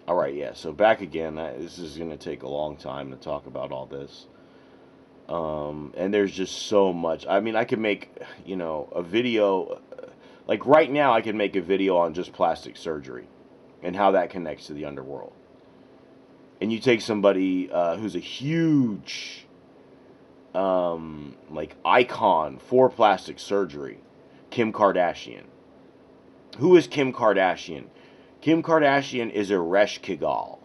All right, yeah. So back again. This is going to take a long time to talk about all this. And there's just so much. I mean, I could make, a video. Like right now, I could make a video on just plastic surgery and how that connects to the underworld. And you take somebody who's a huge, like icon for plastic surgery, Kim Kardashian. Who is Kim Kardashian? Kim Kardashian is a Resh Kigal.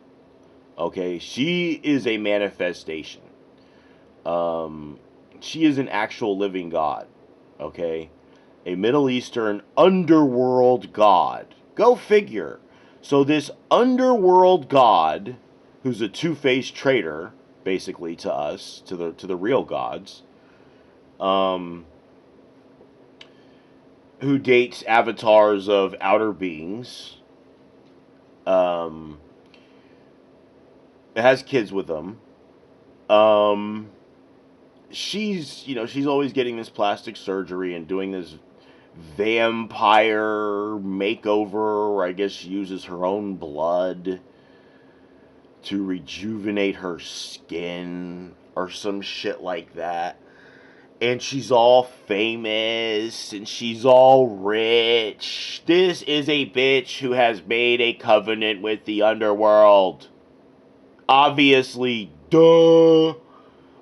Okay, she is a manifestation. Um, she is an actual living god. Okay, a Middle Eastern underworld god. Go figure. So this underworld god, who's a two-faced traitor, basically to us, to the real gods, um, who dates avatars of outer beings, um, has kids with them. Um, she's always getting this plastic surgery and doing this vampire makeover where I guess she uses her own blood to rejuvenate her skin or some shit like that. And she's all famous and she's all rich. This is a bitch who has made a covenant with the underworld. Obviously, duh.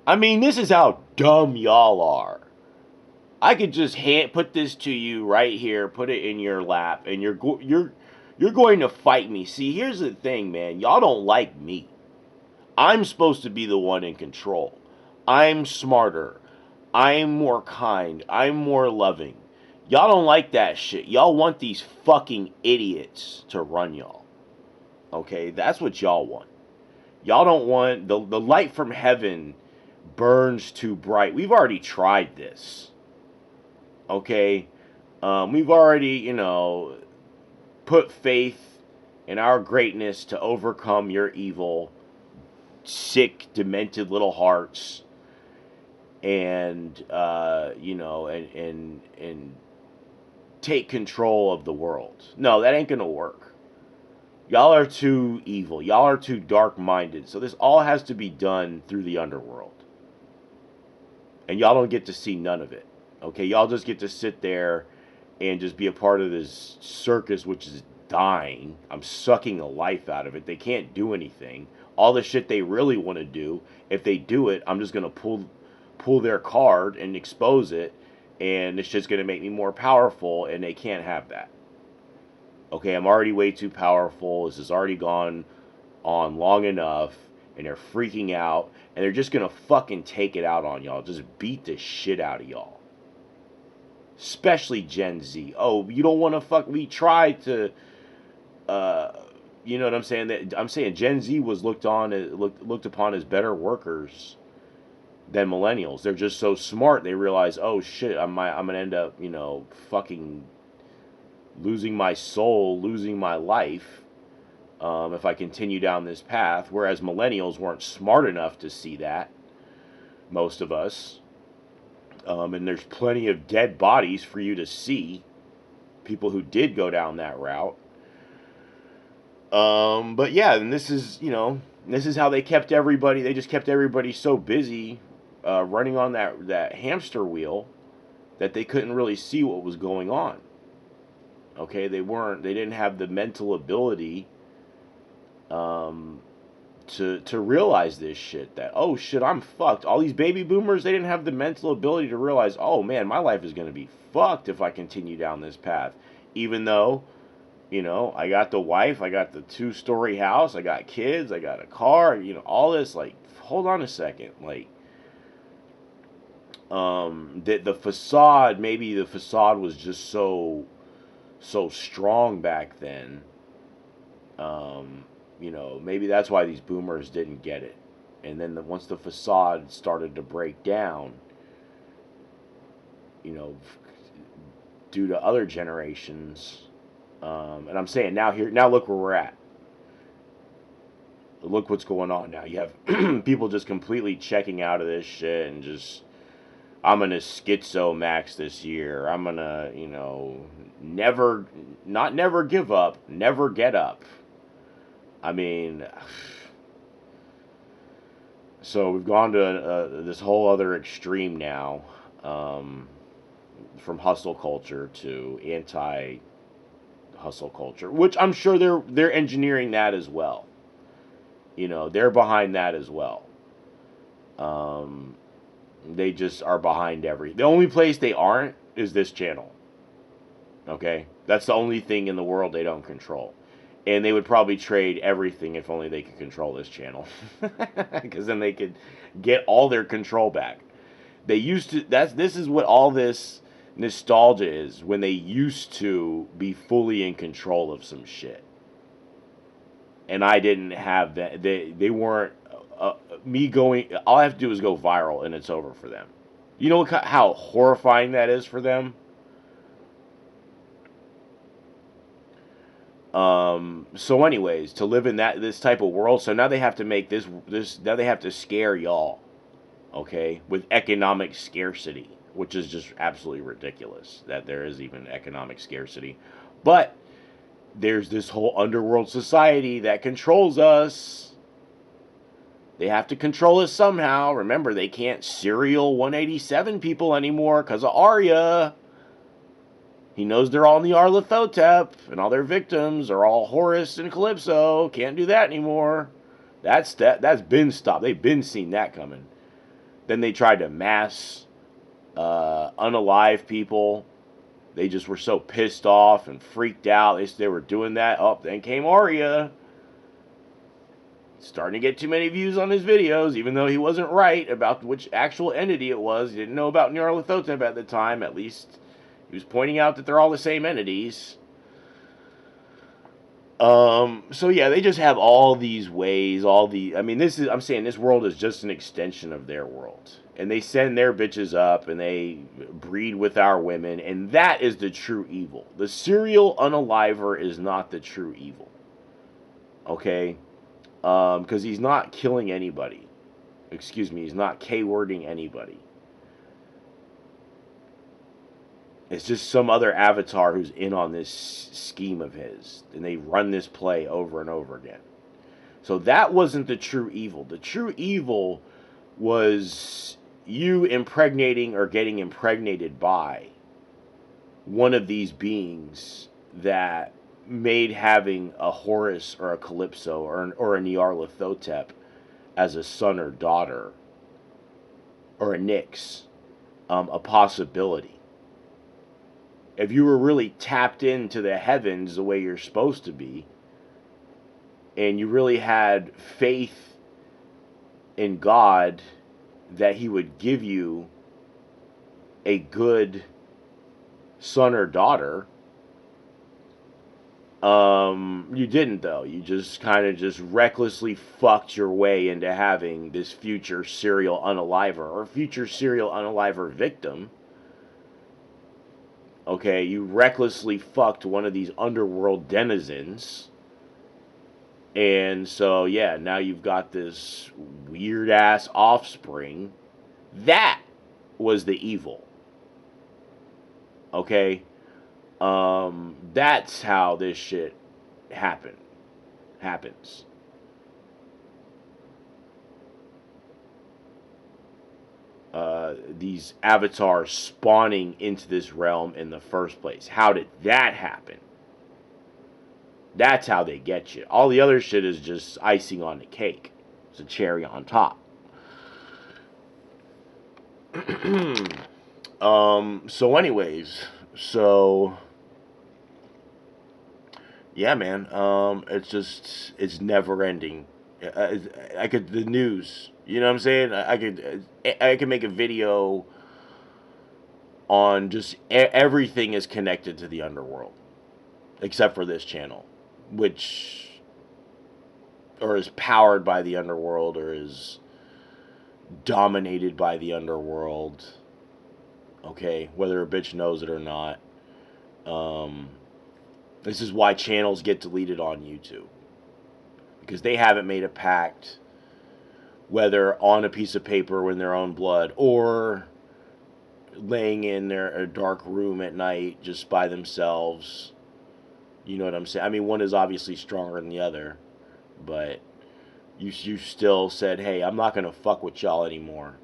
I mean, this is how dumb y'all are. I could just put this to you right here, put it in your lap, and you're going to fight me. See, here's the thing, man. Y'all don't like me. I'm supposed to be the one in control. I'm smarter. I'm more kind. I'm more loving. Y'all don't like that shit. Y'all want these fucking idiots to run y'all. Okay? That's what y'all want. Y'all don't want the light from heaven burns too bright. We've already tried this. Okay? We've already, put faith in our greatness to overcome your evil, sick, demented little hearts, and and take control of the world. No, that ain't gonna work. Y'all are too evil. Y'all are too dark-minded. So this all has to be done through the underworld, and y'all don't get to see none of it. Okay, y'all just get to sit there and just be a part of this circus, which is dying. I'm sucking the life out of it. They can't do anything. All the shit they really want to do, if they do it, I'm just gonna pull their card and expose it, and it's just gonna make me more powerful, and they can't have that. Okay, I'm already way too powerful. This has already gone on long enough, and they're freaking out, and they're just gonna fucking take it out on y'all. Just beat the shit out of y'all. Especially Gen Z. Oh, you don't want to fuck. We tried to, uh, you know what I'm saying? I'm saying Gen Z was looked upon as better workers than millennials. They're just so smart. They realize, oh shit, I'm gonna end up, fucking losing my soul, losing my life, if I continue down this path. Whereas millennials weren't smart enough to see that. Most of us, and there's plenty of dead bodies for you to see. People who did go down that route. But yeah, and this is how they kept everybody. They just kept everybody so busy, running on that hamster wheel, that they couldn't really see what was going on. Okay, they didn't have the mental ability, um, to realize this shit. That, oh shit, I'm fucked. All these baby boomers, they didn't have the mental ability to realize, oh man, my life is gonna be fucked if I continue down this path. Even though, I got the wife, I got the 2-story house, I got kids, I got a car, all this. Like, hold on a second, like, the facade, maybe the facade was just so strong back then. Maybe that's why these boomers didn't get it. And then once the facade started to break down, you know, due to other generations, and I'm saying now look where we're at. Look what's going on now. You have people just completely checking out of this shit and just, I'm gonna schizo max this year. I'm gonna, never give up, never get up. I mean, so we've gone to this whole other extreme now, um, from hustle culture to anti-hustle culture, which I'm sure they're engineering that as well. You know, they're behind that as well. Um, they just are behind every. The only place they aren't is this channel. Okay, that's the only thing in the world they don't control, and they would probably trade everything if only they could control this channel, because then they could get all their control back. They used to. This is what all this nostalgia is, when they used to be fully in control of some shit, and I didn't have that. They weren't. Me going. All I have to do is go viral, and it's over for them. You know how horrifying that is for them. So anyways, to live in this type of world, so now they have to make this now they have to scare y'all, okay, with economic scarcity, which is just absolutely ridiculous that there is even economic scarcity. But there's this whole underworld society that controls us. They have to control us somehow. Remember, they can't serial 187 people anymore because of Arya. He knows they're all in the Arlathotep, and all their victims are all Horus and Calypso. Can't do that anymore. That's been stopped. They've been seen that coming. Then they tried to mass unalive people. They just were so pissed off and freaked out. They were doing that. Oh, then came Arya. Starting to get too many views on his videos, even though he wasn't right about which actual entity it was. He didn't know about Nyarlathotep at the time, at least. He was pointing out that they're all the same entities. So yeah, they just have all these ways, I mean, I'm saying this world is just an extension of their world. And they send their bitches up and they breed with our women, and that is the true evil. The serial unaliver is not the true evil. Okay? Because he's not killing anybody. Excuse me, he's not K-wording anybody. It's just some other avatar who's in on this scheme of his. And they run this play over and over again. So that wasn't the true evil. The true evil was you impregnating or getting impregnated by one of these beings that made having a Horus or a Calypso or a Nyarlathotep as a son or daughter, or a Nyx, a possibility. If you were really tapped into the heavens the way you're supposed to be, and you really had faith in God that he would give you a good son or daughter, you didn't, though. You just kind of just recklessly fucked your way into having this future serial unaliver or future serial unaliver victim. Okay, you recklessly fucked one of these underworld denizens. And so, yeah, now you've got this weird-ass offspring. That was the evil. Okay? That's how this shit happens. These avatars spawning into this realm in the first place. How did that happen? That's how they get you. All the other shit is just icing on the cake. It's a cherry on top. So anyways, yeah, man. It's never ending. The news. You know what I'm saying? I could make a video on just everything is connected to the underworld, except for this channel, which or is powered by the underworld or is dominated by the underworld. Okay, whether a bitch knows it or not. This is why channels get deleted on YouTube, because they haven't made a pact, whether on a piece of paper in their own blood or laying in a dark room at night just by themselves. You know what I'm saying? I mean, one is obviously stronger than the other, but you still said, hey, I'm not gonna fuck with y'all anymore.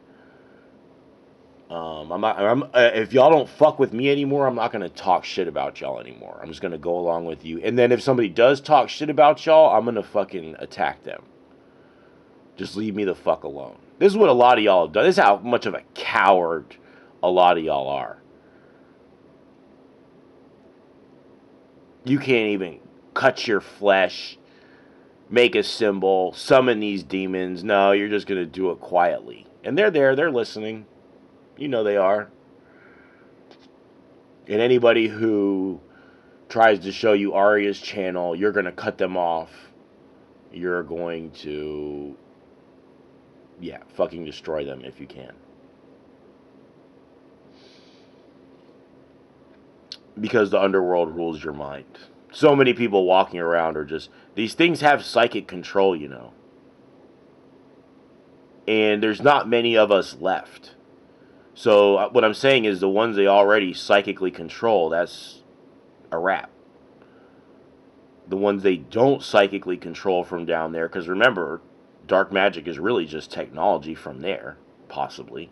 I'm not. If y'all don't fuck with me anymore, I'm not gonna talk shit about y'all anymore. I'm just gonna go along with you. And then if somebody does talk shit about y'all, I'm gonna fucking attack them. Just leave me the fuck alone. This is what a lot of y'all have done. This is how much of a coward a lot of y'all are. You can't even cut your flesh, make a symbol, summon these demons. No, you're just gonna do it quietly. And they're there. They're listening. You know they are. And anybody who tries to show you Arya's channel, you're going to cut them off. You're going to, yeah, fucking destroy them if you can. Because the underworld rules your mind. So many people walking around are just, these things have psychic control, you know. And there's not many of us left. So what I'm saying is the ones they already psychically control, that's a wrap. The ones they don't psychically control from down there, because remember, dark magic is really just technology from there, possibly.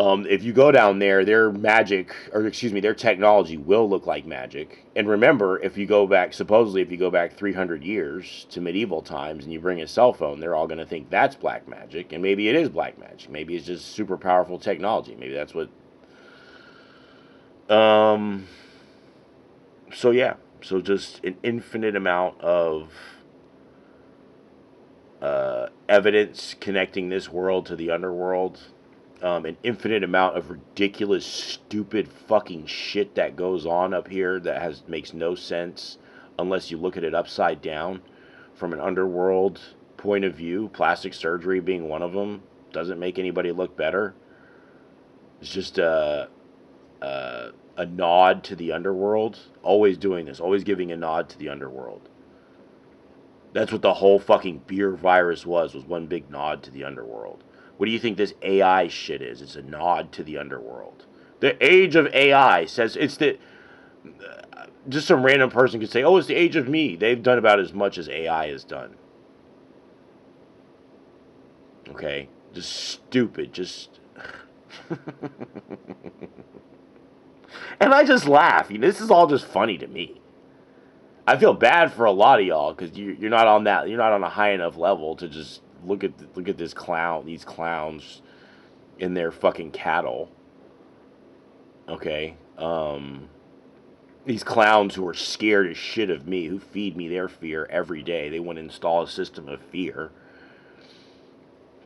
If you go down there, their magic, or excuse me, their technology will look like magic. And remember, if you go back, supposedly if you go back 300 years to medieval times and you bring a cell phone, they're all going to think that's black magic. And maybe it is black magic. Maybe it's just super powerful technology. Maybe that's what... So yeah, so just an infinite amount of evidence connecting this world to the underworld. An infinite amount of ridiculous, stupid fucking shit that goes on up here that makes no sense unless you look at it upside down from an underworld point of view. Plastic surgery being one of them doesn't make anybody look better. It's just a nod to the underworld. Always doing this, always giving a nod to the underworld. That's what the whole fucking beer virus was one big nod to the underworld. What do you think this AI shit is? It's a nod to the underworld. The age of AI says it's the... Just some random person could say, oh, it's the age of me. They've done about as much as AI has done. Okay? Just stupid. Just... And I just laugh. You know, this is all just funny to me. I feel bad for a lot of y'all because you're not on that. You're not on a high enough level to just look at this clown. These clowns in their fucking cattle. Okay, these clowns who are scared as shit of me, who feed me their fear every day. They want to install a system of fear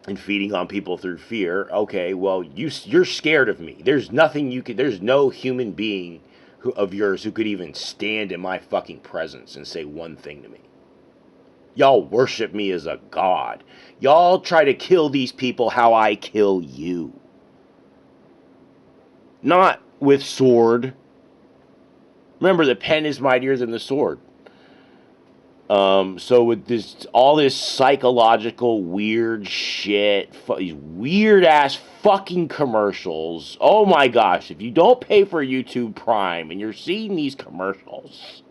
and feeding on people through fear. Okay, well you're scared of me. There's nothing you could. There's no human being of yours who could even stand in my fucking presence and say one thing to me. Y'all worship me as a god. Y'all try to kill these people how I kill you. Not with sword. Remember, the pen is mightier than the sword. So with all this psychological weird shit, these weird ass fucking commercials. Oh my gosh, if you don't pay for YouTube Prime and you're seeing these commercials,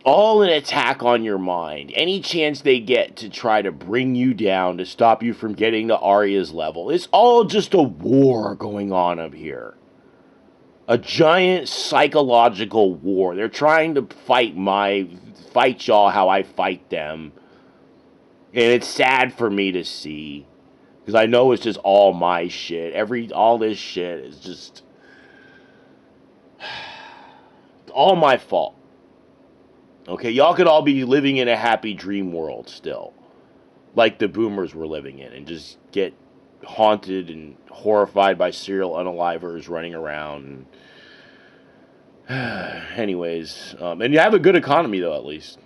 all an attack on your mind. Any chance they get to try to bring you down, to stop you from getting to Arya's level. It's all just a war going on up here. A giant psychological war. They're trying to fight y'all how I fight them. And it's sad for me to see. Because I know it's just all my shit. All this shit is just... all my fault. Okay, y'all could all be living in a happy dream world still. Like the boomers were living in. And just get haunted and horrified by serial unalivers running around. Anyways, and you have a good economy though, at least.